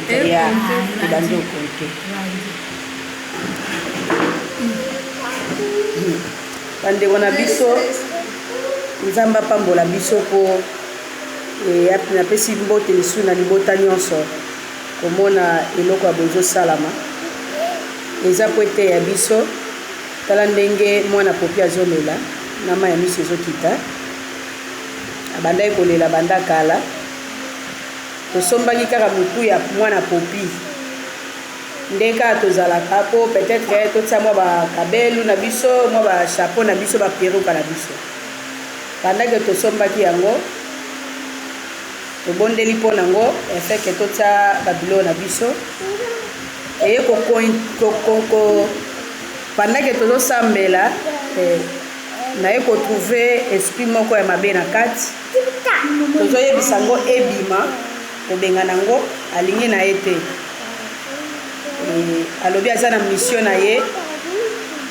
ya ebandi okonte bandeko na biso nzambe apambola biso po napesi mbote lisu na libota nyonso komona eloko ya bozosalama eza po ete ya biso tala ndenge mwana popi azolela na mai ya miso ezokita abandaki kolela banda kala tosombaki kaka motu ya mwana popi nde kaka tozalaka po peut-être totia mwa bakabelu na biso mwa bachapeau na biso baperuka na biso bandaki tosombaki yango tobondeli mpo nango efeke totia babilo na biso eye pendant tozosambela naye kotrouve esprit moko ya mabe na kati tozoyebisa yango ebima kobenga nango alingi na ye te alobi aza na mission na ye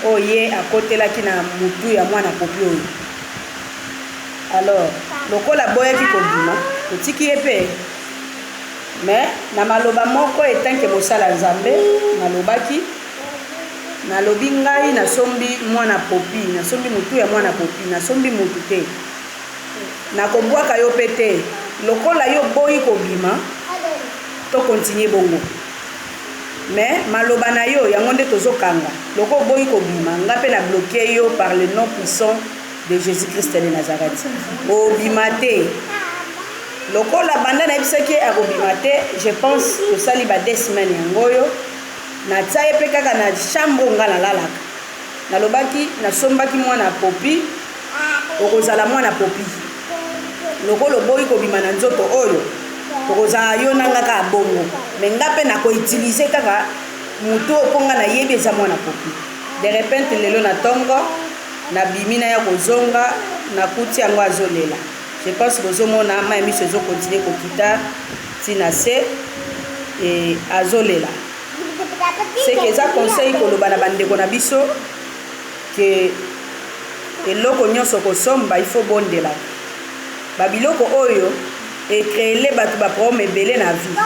oyo ye akotelaki na mutu ya mwana popi oyo alors lokola boyaki kobima totiki ye mpe mais na maloba moko etanke mosala nzambe nalobaki nalobi ngai nasombi mwana popi nasombi mutu ya mwana popi nasombi mutu te nakobwaka yo mpe te lokola yo boyi kobima to continue bongo mais maloba na yo yango nde tozokanga loko boyi kobima nga mpe na bloqué yo par le nom puissant de Jésus-Christ de Nazareth obima te lokola banda na yebisaki akobima te je pense tosali ba 2 semaines yango oyo natia ye mpe kaka na chambre nga nalalaka nalobaki nasombaki mwana popi okozala mwana popi lokolo boyi kobima na nzoto oyo okozala yo nanga kaka bongo me nga mpe nakoutilize kaka motu oponga nayebi eza mwana popi de repente lelo na ntongo nabimi na ya kozonga nakuti yango azolela je pense bozomona mai miso ezokontinue kokita ntina se azolela seke eza conseil koloba na bandeko na biso ke eloko nyonso kosomba ifo bondela babiloko oyo ekreele bato baproblème ebele na vie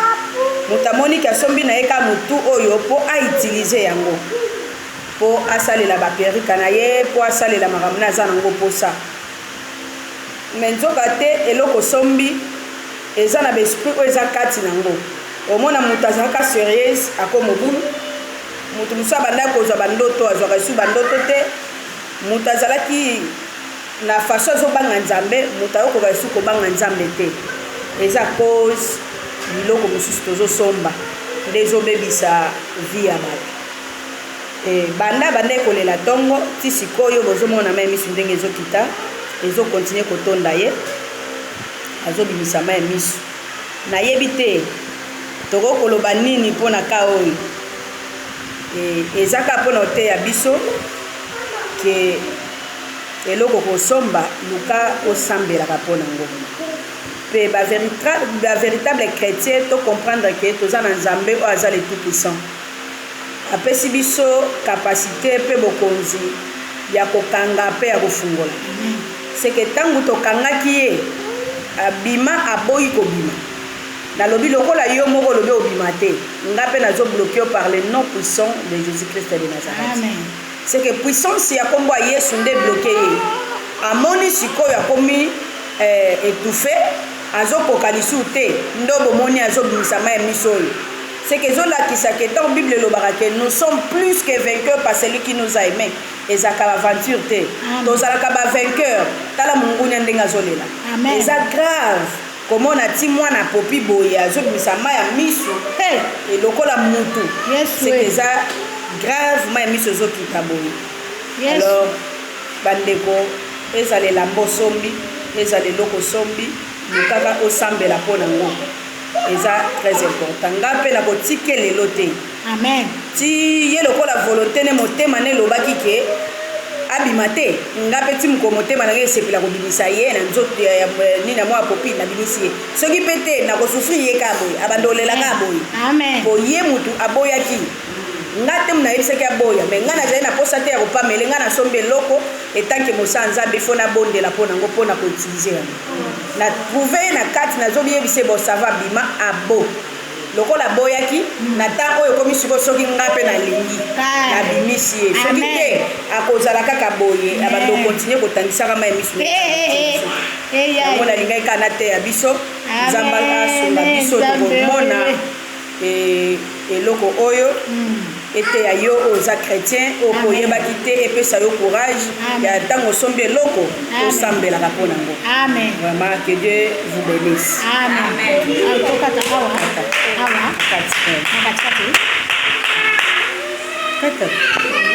moto amoniki asombi na ye ka motu oyo mpo autilize yango mpo asalela baperika na ye mpo asalela makambo na aza nango mposa me nzoka te eloko sombi eza na baesprit oyo eza kati nango omona moto azalaka sérieuse akomobulu moto mosusu abandaki kozwa bandoto azwaka esu bandoto te moto azalaki na façon azobanga nzambe moto ayokoka esu kobanga nzambe te eza cause biloko mosusu tozosomba nde ezobebisa vie ya bato banda ekolela ntongo ti sikoyo bozomona mai miso ndenge ezokita ezokontinue kotonda ye azobimisa mai miso nayebi te tokokoloba nini mpo na ka oyo ezaka mpona oteya biso ke eloko kosomba luka osambelaka mpo nango mpe bavéritable chrétien tocomprendre ke toza na nzambe oyo aza le tout puissant apesi biso kapasité mpe bokonzi ya kokanga mpe ya kofungola seke ntango tokangaki ye abima aboyi kobima nalobi lokola yo moko olobi obima te nga mpe nazobloke yo par le nom puissant de Jésus-Christ de Nazareth c'est que puissance ya kombo ya Yesu nde bloqué ye amoni sikoyo akomi étouffé azokoka lisu te ndo bomoni azobimisa mai ya miso oyo c'est que ezolakisa ke tant Bible elobaka ke nous sommes plus que vainqueurs par celui qui nous a aimés ezalaka baventure te tozalaka bavainqueur tala mongunya ndenge azolela eza grave komona ti mwana popi boye azobimisa mai ya miso elokola mutu c'est que eza grave mai ya miso ezokita boye alors bandeko ezala elamba osombi ezala eloko osombi lukaka osambela mpo nango eza très important nga mpe na kotike lelo te amen ti ye lokola volonté ne motema ne lobaki ke abima te nga mpe ti moko motema na ngai esepela kobimisa ye na nzoto nini na mwa popi nabimisi ye soki mpe te nakosufrir ye ka boye abanda olela ka boye po ye mutu aboyaki nga te munayebisaki aboya me nga nazali na posa te ya kopamela nga nasombi eloko etanke mosala nzambe fo nabondela mpo nango mpo na koutilize yango na trouve ye na kati nazobiyebise bosava bima abo lokola boyaki na temps oyo komi siko soki nga mpe nalingi nabimisi ye soki te akozala kaka boye abando continue kotangisaka ma emisu yango nalingai kana te ya biso nzambe asunga biso tokomona eloko oyo ete ya yo oza chrétien okoyebaki te epesa yo courage ya ntango osombi eloko osambelaka mpo nango vraiment que Dieu vous bénisse Amen.